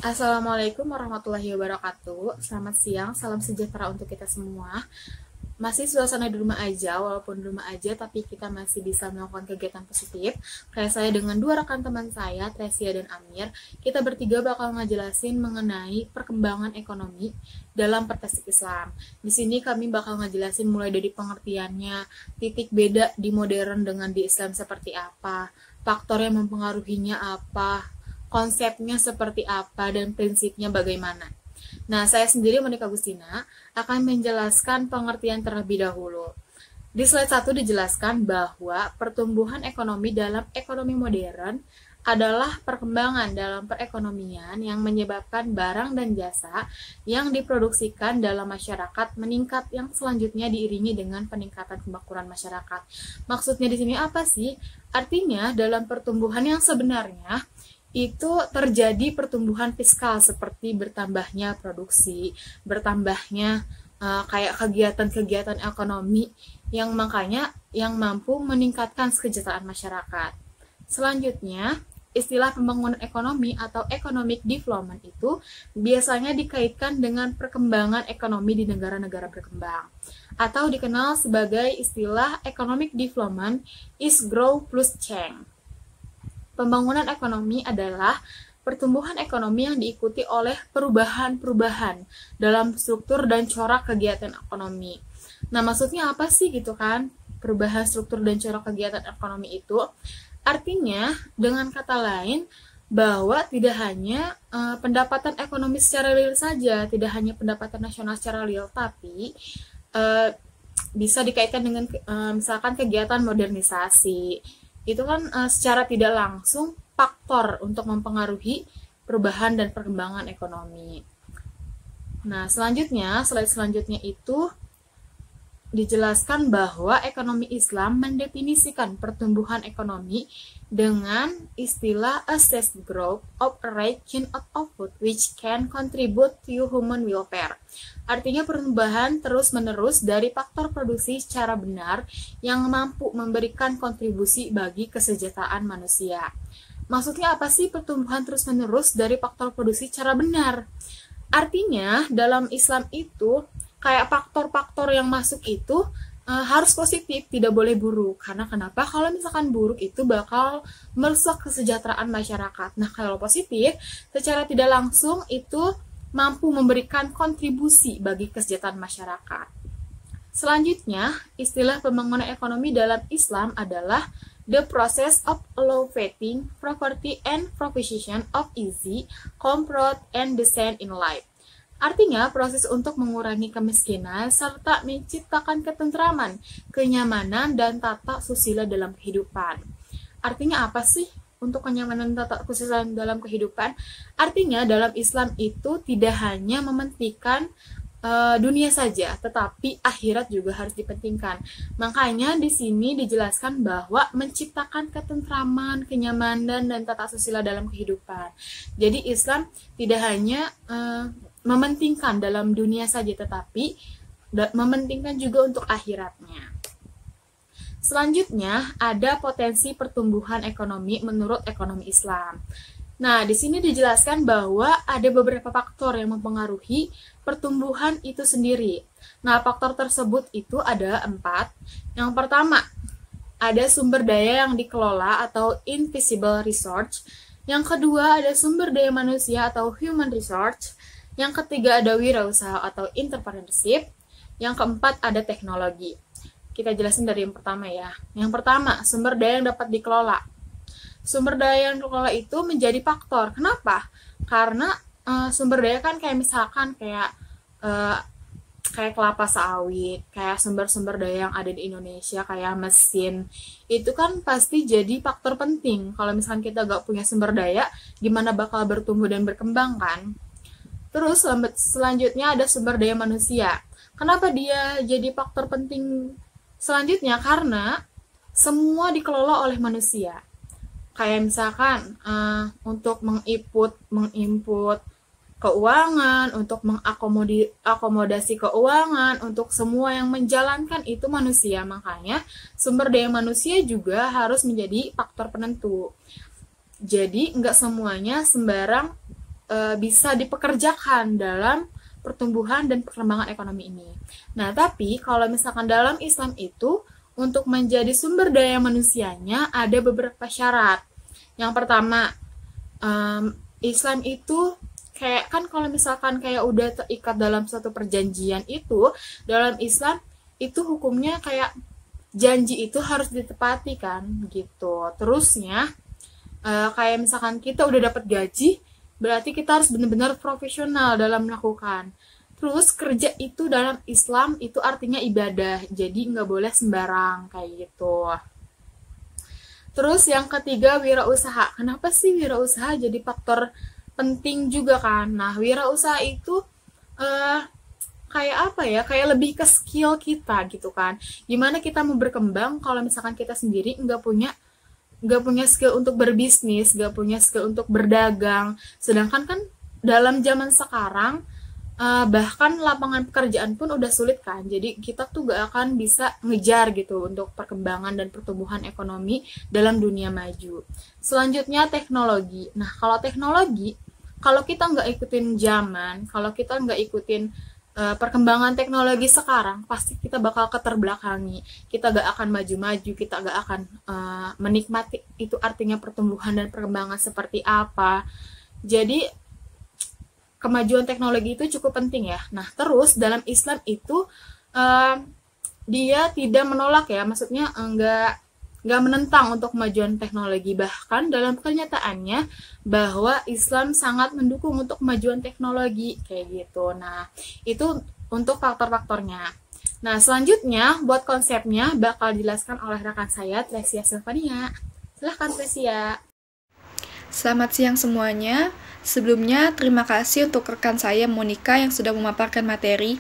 Assalamualaikum warahmatullahi wabarakatuh. Selamat siang, salam sejahtera untuk kita semua. Masih suasana di rumah aja, walaupun di rumah aja, tapi kita masih bisa melakukan kegiatan positif. Kayak saya dengan dua rekan teman saya, Tresia dan Amir, kita bertiga bakal ngejelasin mengenai perkembangan ekonomi dalam perspektif Islam. Di sini kami bakal ngejelasin mulai dari pengertiannya, titik beda di modern dengan di Islam seperti apa, faktor yang mempengaruhinya apa, konsepnya seperti apa, dan prinsipnya bagaimana. Nah, saya sendiri, Monika Agustina, akan menjelaskan pengertian terlebih dahulu. Di slide 1 dijelaskan bahwa pertumbuhan ekonomi dalam ekonomi modern adalah perkembangan dalam perekonomian yang menyebabkan barang dan jasa yang diproduksikan dalam masyarakat meningkat yang selanjutnya diiringi dengan peningkatan kemakmuran masyarakat. Maksudnya di sini apa sih? Artinya dalam pertumbuhan yang sebenarnya itu terjadi pertumbuhan fiskal seperti bertambahnya produksi, bertambahnya kayak kegiatan-kegiatan ekonomi yang makanya yang mampu meningkatkan kesejahteraan masyarakat. Selanjutnya, istilah pembangunan ekonomi atau economic development itu biasanya dikaitkan dengan perkembangan ekonomi di negara-negara berkembang atau dikenal sebagai istilah economic development is growth plus change. Pembangunan ekonomi adalah pertumbuhan ekonomi yang diikuti oleh perubahan-perubahan dalam struktur dan corak kegiatan ekonomi. Nah, maksudnya apa sih gitu kan? Perubahan struktur dan corak kegiatan ekonomi itu artinya dengan kata lain bahwa tidak hanya pendapatan ekonomi secara real saja, tidak hanya pendapatan nasional secara real, tapi bisa dikaitkan dengan misalkan kegiatan modernisasi. Itu kan secara tidak langsung faktor untuk mempengaruhi perubahan dan perkembangan ekonomi. Nah, slide selanjutnya itu dijelaskan bahwa ekonomi Islam mendefinisikan pertumbuhan ekonomi dengan istilah assessed growth of a region of output which can contribute to human welfare. Artinya pertumbuhan terus-menerus dari faktor produksi secara benar yang mampu memberikan kontribusi bagi kesejahteraan manusia. Maksudnya apa sih pertumbuhan terus-menerus dari faktor produksi secara benar? Artinya dalam Islam itu kayak faktor-faktor yang masuk itu harus positif, tidak boleh buruk. Karena kenapa? Kalau misalkan buruk itu bakal merusak kesejahteraan masyarakat. Nah, kalau positif, secara tidak langsung itu mampu memberikan kontribusi bagi kesejahteraan masyarakat. Selanjutnya, istilah pembangunan ekonomi dalam Islam adalah the process of elevating property and proposition of easy, comfort, and descent in life. Artinya, proses untuk mengurangi kemiskinan serta menciptakan ketentraman, kenyamanan, dan tata susila dalam kehidupan. Artinya apa sih untuk kenyamanan dan tata susila dalam kehidupan? Artinya, dalam Islam itu tidak hanya mementingkan dunia saja, tetapi akhirat juga harus dipentingkan. Makanya di sini dijelaskan bahwa menciptakan ketentraman, kenyamanan, dan tata susila dalam kehidupan. Jadi Islam tidak hanya mementingkan dalam dunia saja, tetapi mementingkan juga untuk akhiratnya. Selanjutnya, ada potensi pertumbuhan ekonomi menurut ekonomi Islam. Nah, di sini dijelaskan bahwa ada beberapa faktor yang mempengaruhi pertumbuhan itu sendiri. Nah, faktor tersebut itu ada 4. Yang pertama, ada sumber daya yang dikelola atau invisible resource. Yang kedua, ada sumber daya manusia atau human resource. Yang ketiga ada wirausaha atau entrepreneurship. Yang keempat ada teknologi. Kita jelasin dari yang pertama ya. Yang pertama, sumber daya yang dapat dikelola. Sumber daya yang dikelola itu menjadi faktor. Kenapa? Karena sumber daya kan kayak misalkan kayak kelapa sawit, kayak sumber-sumber daya yang ada di Indonesia, kayak mesin. Itu kan pasti jadi faktor penting. Kalau misalkan kita gak punya sumber daya, gimana bakal bertumbuh dan berkembang kan? Terus selanjutnya ada sumber daya manusia. Kenapa dia jadi faktor penting selanjutnya? Karena semua dikelola oleh manusia. Kayak misalkan untuk menginput keuangan, untuk mengakomodasi keuangan, untuk semua yang menjalankan itu manusia. Makanya sumber daya manusia juga harus menjadi faktor penentu. Jadi nggak semuanya sembarang bisa dipekerjakan dalam pertumbuhan dan perkembangan ekonomi ini. Nah, tapi kalau misalkan dalam Islam itu, untuk menjadi sumber daya manusianya ada beberapa syarat. Yang pertama, Islam itu kayak kan kalau misalkan kayak udah terikat dalam suatu perjanjian itu, dalam Islam itu hukumnya kayak janji itu harus ditepati kan gitu. Terusnya kayak misalkan kita udah dapat gaji, berarti kita harus benar-benar profesional dalam melakukan. Terus kerja itu dalam Islam itu artinya ibadah, jadi nggak boleh sembarang kayak gitu. Terus yang ketiga, wirausaha. Kenapa sih wirausaha jadi faktor penting juga kan? Nah, wirausaha itu kayak apa ya? Kayak lebih ke skill kita gitu kan. Gimana kita mau berkembang kalau misalkan kita sendiri nggak punya skill untuk berbisnis, nggak punya skill untuk berdagang. Sedangkan kan dalam zaman sekarang bahkan lapangan pekerjaan pun udah sulit kan. Jadi kita tuh gak akan bisa ngejar gitu untuk perkembangan dan pertumbuhan ekonomi dalam dunia maju. Selanjutnya teknologi. Nah, kalau teknologi, kalau kita nggak ikutin zaman, kalau kita nggak ikutin perkembangan teknologi sekarang, pasti kita bakal keterbelakangi. Kita gak akan maju-maju, kita gak akan menikmati itu artinya pertumbuhan dan perkembangan seperti apa. Jadi kemajuan teknologi itu cukup penting ya. Nah, terus dalam Islam itu dia tidak menolak ya, maksudnya nggak menentang untuk kemajuan teknologi. Bahkan dalam kenyataannya bahwa Islam sangat mendukung untuk kemajuan teknologi kayak gitu. Nah, itu untuk faktor-faktornya. Nah, selanjutnya buat konsepnya bakal dijelaskan oleh rekan saya, Tresia Silvania. Silahkan Tresia. Selamat siang semuanya. Sebelumnya, terima kasih untuk rekan saya Monica yang sudah memaparkan materi.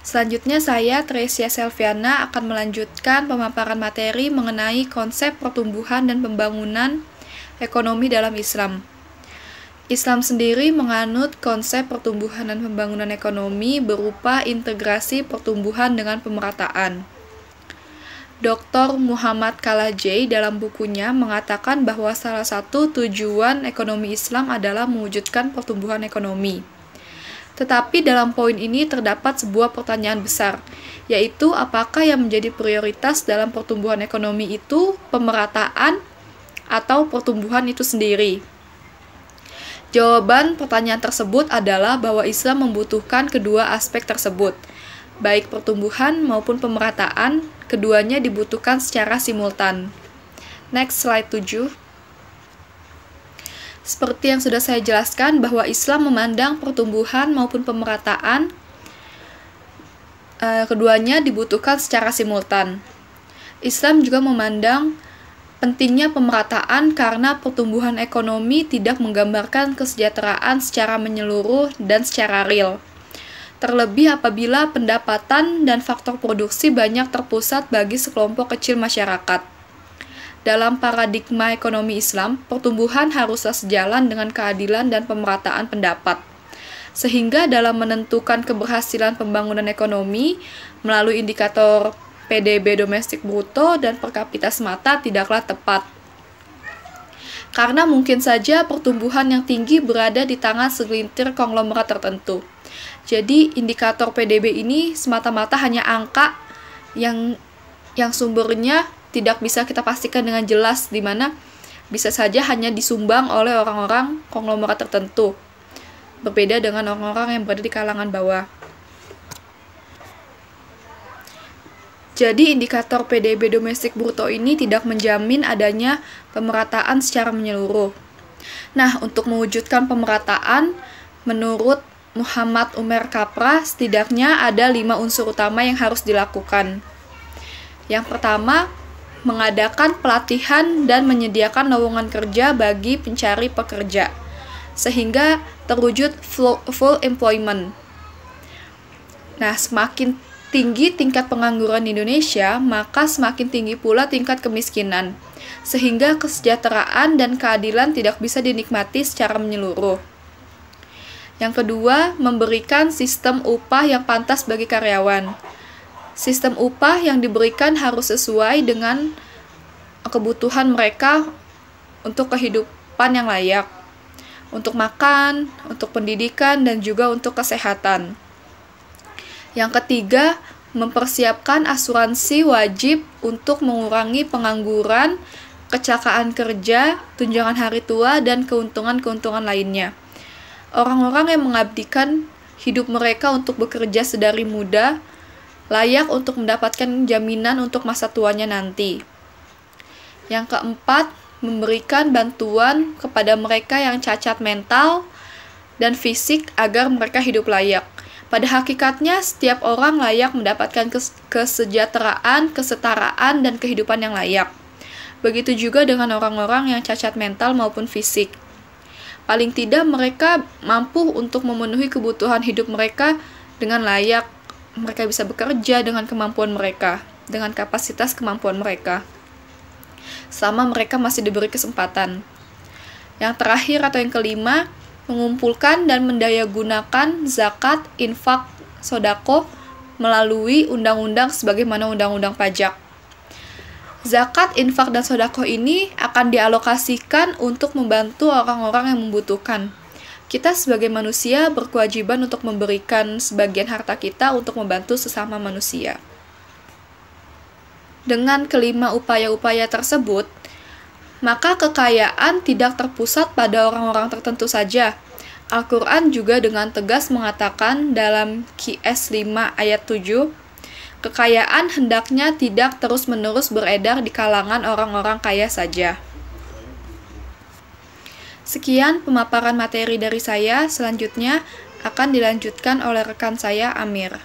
Selanjutnya, saya, Tresia Selviana, akan melanjutkan pemaparan materi mengenai konsep pertumbuhan dan pembangunan ekonomi dalam Islam. Islam sendiri menganut konsep pertumbuhan dan pembangunan ekonomi berupa integrasi pertumbuhan dengan pemerataan. Dr. Muhammad Kalaji dalam bukunya mengatakan bahwa salah satu tujuan ekonomi Islam adalah mewujudkan pertumbuhan ekonomi. Tetapi dalam poin ini terdapat sebuah pertanyaan besar, yaitu apakah yang menjadi prioritas dalam pertumbuhan ekonomi itu pemerataan atau pertumbuhan itu sendiri? Jawaban pertanyaan tersebut adalah bahwa Islam membutuhkan kedua aspek tersebut, baik pertumbuhan maupun pemerataan, keduanya dibutuhkan secara simultan. Next, slide 7. Seperti yang sudah saya jelaskan bahwa Islam memandang pertumbuhan maupun pemerataan, keduanya dibutuhkan secara simultan. Islam juga memandang pentingnya pemerataan karena pertumbuhan ekonomi tidak menggambarkan kesejahteraan secara menyeluruh dan secara real. Terlebih apabila pendapatan dan faktor produksi banyak terpusat bagi sekelompok kecil masyarakat. Dalam paradigma ekonomi Islam, pertumbuhan haruslah sejalan dengan keadilan dan pemerataan pendapat. Sehingga dalam menentukan keberhasilan pembangunan ekonomi melalui indikator PDB domestik bruto dan per kapita semata tidaklah tepat. Karena mungkin saja pertumbuhan yang tinggi berada di tangan segelintir konglomerat tertentu. Jadi indikator PDB ini semata-mata hanya angka yang sumbernya tidak bisa kita pastikan dengan jelas, di mana bisa saja hanya disumbang oleh orang-orang konglomerat tertentu, berbeda dengan orang-orang yang berada di kalangan bawah. Jadi indikator PDB domestik bruto ini tidak menjamin adanya pemerataan secara menyeluruh. Nah, untuk mewujudkan pemerataan, menurut Muhammad Umar Kapra, setidaknya ada 5 unsur utama yang harus dilakukan. Yang pertama, mengadakan pelatihan dan menyediakan lowongan kerja bagi pencari pekerja, sehingga terwujud full employment. Nah, semakin tinggi tingkat pengangguran di Indonesia, maka semakin tinggi pula tingkat kemiskinan, sehingga kesejahteraan dan keadilan tidak bisa dinikmati secara menyeluruh. Yang kedua, memberikan sistem upah yang pantas bagi karyawan. Sistem upah yang diberikan harus sesuai dengan kebutuhan mereka untuk kehidupan yang layak. untuk makan, untuk pendidikan, dan juga untuk kesehatan. Yang ketiga, mempersiapkan asuransi wajib untuk mengurangi pengangguran, kecelakaan kerja, tunjangan hari tua, dan keuntungan-keuntungan lainnya. Orang-orang yang mengabdikan hidup mereka untuk bekerja sedari muda layak untuk mendapatkan jaminan untuk masa tuanya nanti. Yang keempat, memberikan bantuan kepada mereka yang cacat mental dan fisik agar mereka hidup layak. Pada hakikatnya, setiap orang layak mendapatkan kesejahteraan, kesetaraan, dan kehidupan yang layak. Begitu juga dengan orang-orang yang cacat mental maupun fisik. Paling tidak mereka mampu untuk memenuhi kebutuhan hidup mereka dengan layak. Mereka bisa bekerja dengan kemampuan mereka, dengan kapasitas kemampuan mereka, selama mereka masih diberi kesempatan. Yang terakhir atau yang kelima, mengumpulkan dan mendayagunakan zakat, infak, sodako melalui undang-undang sebagaimana undang-undang pajak. Zakat, infak, dan sodako ini akan dialokasikan untuk membantu orang-orang yang membutuhkan. Kita sebagai manusia berkewajiban untuk memberikan sebagian harta kita untuk membantu sesama manusia. Dengan kelima upaya-upaya tersebut, maka kekayaan tidak terpusat pada orang-orang tertentu saja. Al-Quran juga dengan tegas mengatakan dalam QS 5 ayat 7, kekayaan hendaknya tidak terus-menerus beredar di kalangan orang-orang kaya saja. Sekian pemaparan materi dari saya, selanjutnya akan dilanjutkan oleh rekan saya, Amir.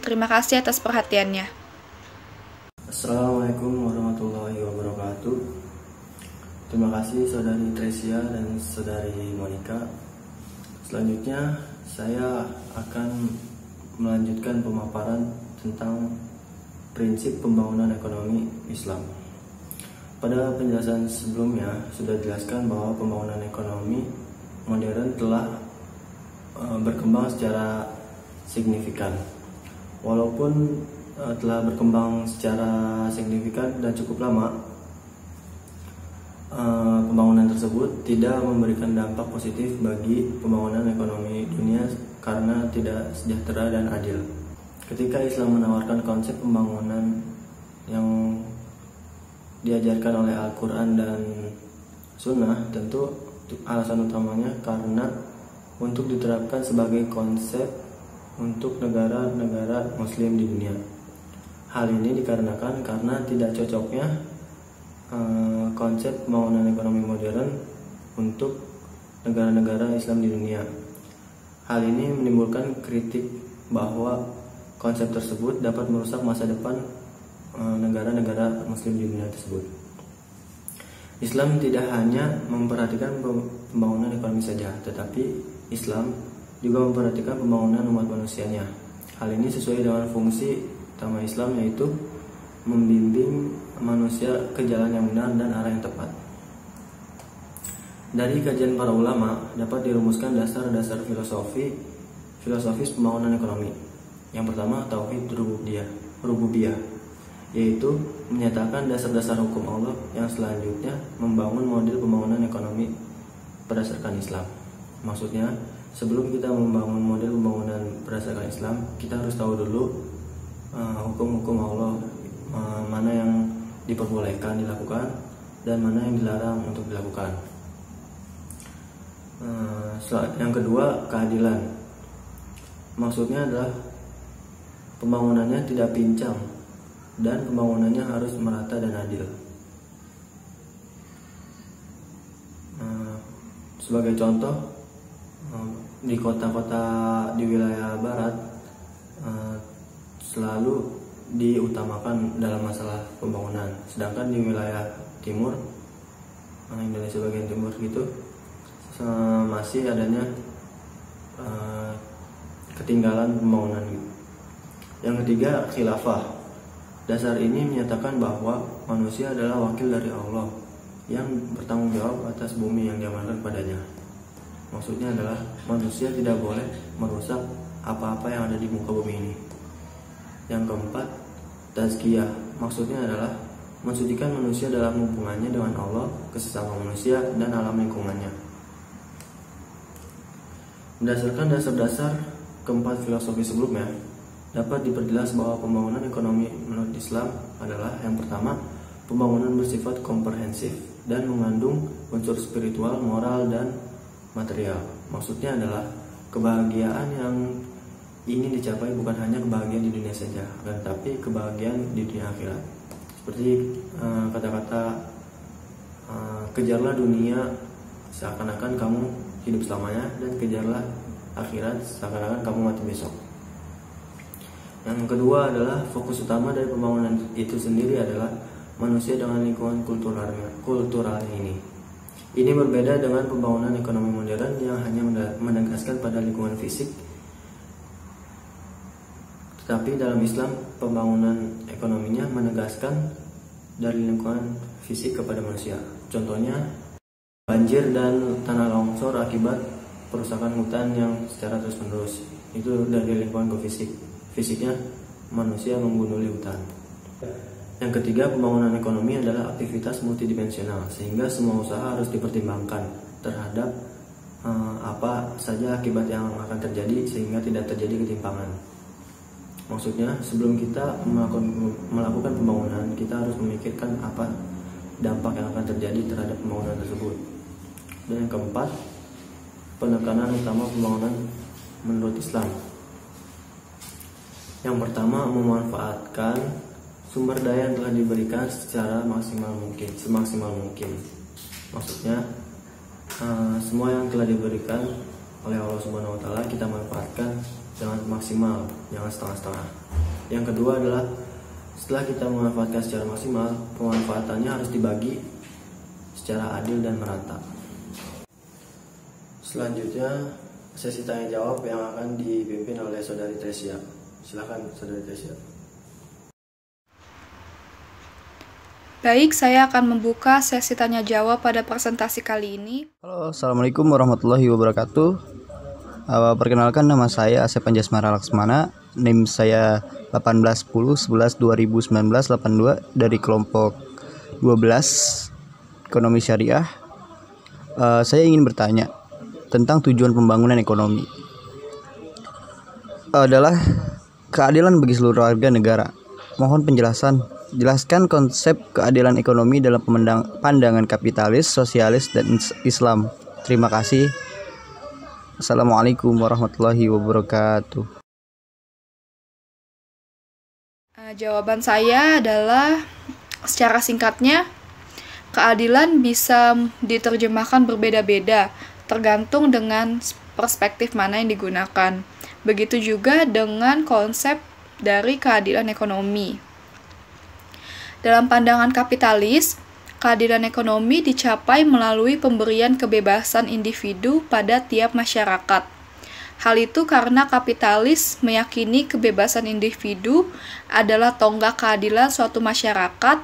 Terima kasih atas perhatiannya. Assalamualaikum warahmatullahi wabarakatuh. Terima kasih Saudari Tresia dan Saudari Monica. Selanjutnya saya akan melanjutkan pemaparan tentang prinsip pembangunan ekonomi Islam. Pada penjelasan sebelumnya sudah dijelaskan bahwa pembangunan ekonomi modern telah berkembang secara signifikan. Walaupun telah berkembang secara signifikan dan cukup lama, pembangunan tersebut tidak memberikan dampak positif bagi pembangunan ekonomi dunia karena tidak sejahtera dan adil. Ketika Islam menawarkan konsep pembangunan yang diajarkan oleh Al-Quran dan Sunnah, tentu alasan utamanya karena untuk diterapkan sebagai konsep untuk negara-negara Muslim di dunia. Hal ini dikarenakan karena tidak cocoknya konsep pembangunan ekonomi modern untuk negara-negara Islam di dunia. Hal ini menimbulkan kritik bahwa konsep tersebut dapat merusak masa depan negara-negara Muslim di dunia tersebut. Islam tidak hanya memperhatikan pembangunan ekonomi saja, tetapi Islam juga memperhatikan pembangunan umat manusianya. Hal ini sesuai dengan fungsi utama Islam, yaitu membimbing manusia ke jalan yang benar dan arah yang tepat. Dari kajian para ulama dapat dirumuskan dasar-dasar filosofis pembangunan ekonomi. Yang pertama, tauhid rububiyah, yaitu menyatakan dasar-dasar hukum Allah. Yang selanjutnya membangun model pembangunan ekonomi berdasarkan Islam. Maksudnya, sebelum kita membangun model pembangunan berdasarkan Islam, kita harus tahu dulu hukum-hukum Allah, mana yang diperbolehkan dilakukan dan mana yang dilarang untuk dilakukan. Yang kedua, keadilan. Maksudnya adalah pembangunannya tidak pincang dan pembangunannya harus merata dan adil. Sebagai contoh, di kota-kota di wilayah barat selalu diutamakan dalam masalah pembangunan, sedangkan di wilayah timur, Indonesia bagian timur gitu, masih adanya ketinggalan pembangunan gitu. Yang ketiga, khilafah. Dasar ini menyatakan bahwa manusia adalah wakil dari Allah yang bertanggung jawab atas bumi yang diamankan padanya. Maksudnya adalah manusia tidak boleh merusak apa-apa yang ada di muka bumi ini. Yang keempat, tazkiyah. Maksudnya adalah mensucikan manusia dalam hubungannya dengan Allah, sesama manusia, dan alam lingkungannya. Berdasarkan dasar-dasar keempat filosofi sebelumnya, dapat diperjelas bahwa pembangunan ekonomi menurut Islam adalah yang pertama, pembangunan bersifat komprehensif dan mengandung unsur spiritual, moral, dan material. Maksudnya adalah kebahagiaan yang ingin dicapai bukan hanya kebahagiaan di dunia saja, tetapi kebahagiaan di dunia akhirat. Seperti kata-kata kejarlah dunia seakan-akan kamu hidup selamanya, dan kejarlah akhirat seakan-akan kamu mati besok. Yang kedua adalah fokus utama dari pembangunan itu sendiri adalah manusia dengan lingkungan kulturalnya ini. Ini berbeda dengan pembangunan ekonomi modern yang hanya menegaskan pada lingkungan fisik. Tetapi dalam Islam, pembangunan ekonominya menegaskan dari lingkungan fisik kepada manusia. Contohnya, banjir dan tanah longsor akibat perusakan hutan yang secara terus-menerus. Itu dari lingkungan ke fisik. Fisiknya manusia menggunduli hutan. Yang ketiga, pembangunan ekonomi adalah aktivitas multidimensional, sehingga semua usaha harus dipertimbangkan terhadap apa saja akibat yang akan terjadi sehingga tidak terjadi ketimpangan. Maksudnya, sebelum kita melakukan pembangunan, kita harus memikirkan apa dampak yang akan terjadi terhadap pembangunan tersebut. Dan yang keempat, penekanan utama pembangunan menurut Islam. Yang pertama, memanfaatkan sumber daya yang telah diberikan secara semaksimal mungkin. Maksudnya, semua yang telah diberikan oleh Allah Subhanahu wa Ta'ala kita manfaatkan dengan maksimal, jangan setengah-setengah. Yang kedua adalah setelah kita memanfaatkan secara maksimal, pemanfaatannya harus dibagi secara adil dan merata. Selanjutnya, sesi tanya jawab yang akan dipimpin oleh Saudari Tresia. Silakan Saudari Tresia. Baik, saya akan membuka sesi tanya jawab pada presentasi kali ini. Halo, assalamualaikum warahmatullahi wabarakatuh. Perkenalkan, nama saya Asep Anjasmara Laksmana. NIM saya 181011201982 dari kelompok 12 Ekonomi Syariah. Saya ingin bertanya tentang tujuan pembangunan ekonomi adalah keadilan bagi seluruh warga negara. Mohon penjelasan. Jelaskan konsep keadilan ekonomi dalam pandangan kapitalis, sosialis, dan Islam. Terima kasih. Assalamualaikum warahmatullahi wabarakatuh. Jawaban saya adalah, secara singkatnya, keadilan bisa diterjemahkan berbeda-beda, tergantung dengan perspektif mana yang digunakan. Begitu juga dengan konsep dari keadilan ekonomi. Dalam pandangan kapitalis, keadilan ekonomi dicapai melalui pemberian kebebasan individu pada tiap masyarakat. Hal itu karena kapitalis meyakini kebebasan individu adalah tonggak keadilan suatu masyarakat,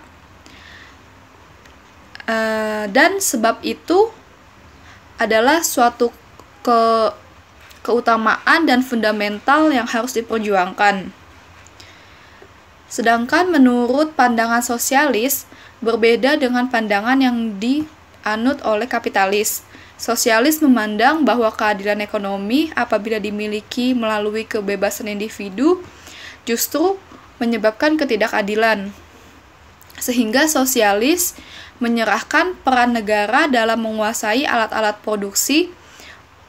dan sebab itu adalah suatu keutamaan dan fundamental yang harus diperjuangkan. Sedangkan menurut pandangan sosialis, berbeda dengan pandangan yang dianut oleh kapitalis. Sosialis memandang bahwa keadilan ekonomi apabila dimiliki melalui kebebasan individu justru menyebabkan ketidakadilan. Sehingga sosialis menyerahkan peran negara dalam menguasai alat-alat produksi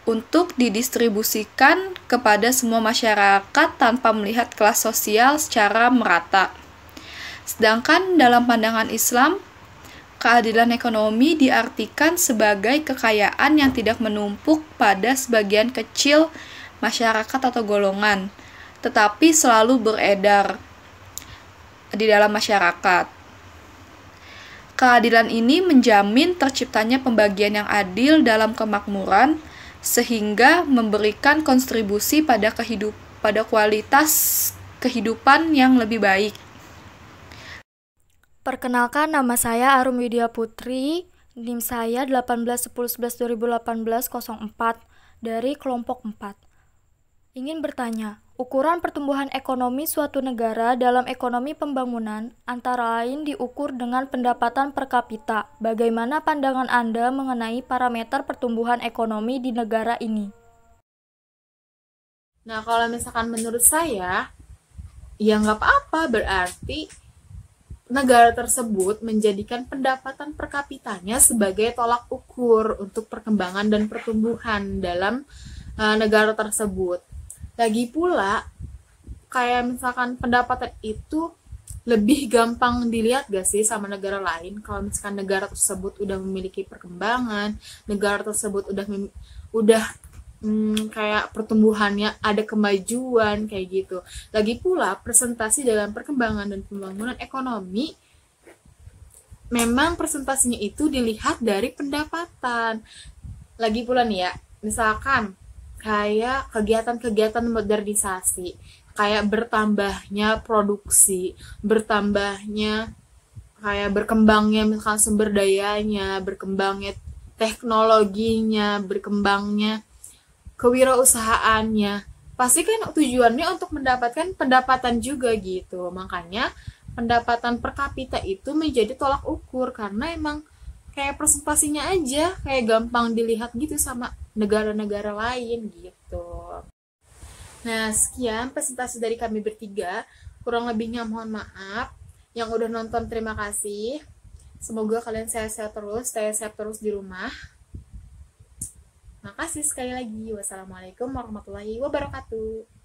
untuk didistribusikan kepada semua masyarakat tanpa melihat kelas sosial secara merata. Sedangkan dalam pandangan Islam, keadilan ekonomi diartikan sebagai kekayaan yang tidak menumpuk pada sebagian kecil masyarakat atau golongan, tetapi selalu beredar di dalam masyarakat. Keadilan ini menjamin terciptanya pembagian yang adil dalam kemakmuran, sehingga memberikan kontribusi pada kualitas kehidupan yang lebih baik. Perkenalkan, nama saya Arum Widya Putri, NIM saya 181011201804 dari kelompok 4. Ingin bertanya, ukuran pertumbuhan ekonomi suatu negara dalam ekonomi pembangunan antara lain diukur dengan pendapatan per kapita. Bagaimana pandangan Anda mengenai parameter pertumbuhan ekonomi di negara ini? Nah, kalau misalkan menurut saya, ya nggak apa-apa, berarti negara tersebut menjadikan pendapatan per kapitanya sebagai tolak ukur untuk perkembangan dan pertumbuhan dalam negara tersebut. Lagi pula, kayak misalkan pendapatan itu lebih gampang dilihat gak sih sama negara lain kalau misalkan negara tersebut udah memiliki perkembangan, negara tersebut udah kayak pertumbuhannya ada kemajuan kayak gitu. Lagi pula presentasi dalam perkembangan dan pembangunan ekonomi memang presentasinya itu dilihat dari pendapatan. Lagi pula nih ya, misalkan kayak kegiatan-kegiatan modernisasi, kayak bertambahnya produksi, bertambahnya kayak berkembangnya misalkan sumber dayanya, berkembangnya teknologinya, berkembangnya kewirausahaannya, pasti kan tujuannya untuk mendapatkan pendapatan juga gitu. Makanya pendapatan per kapita itu menjadi tolak ukur, karena emang kayak presentasinya aja kayak gampang dilihat gitu sama negara-negara lain gitu. Nah, sekian presentasi dari kami bertiga. Kurang lebihnya mohon maaf. Yang udah nonton terima kasih. Semoga kalian sehat-sehat terus, stay safe terus di rumah. Makasih sekali lagi. Wassalamualaikum warahmatullahi wabarakatuh.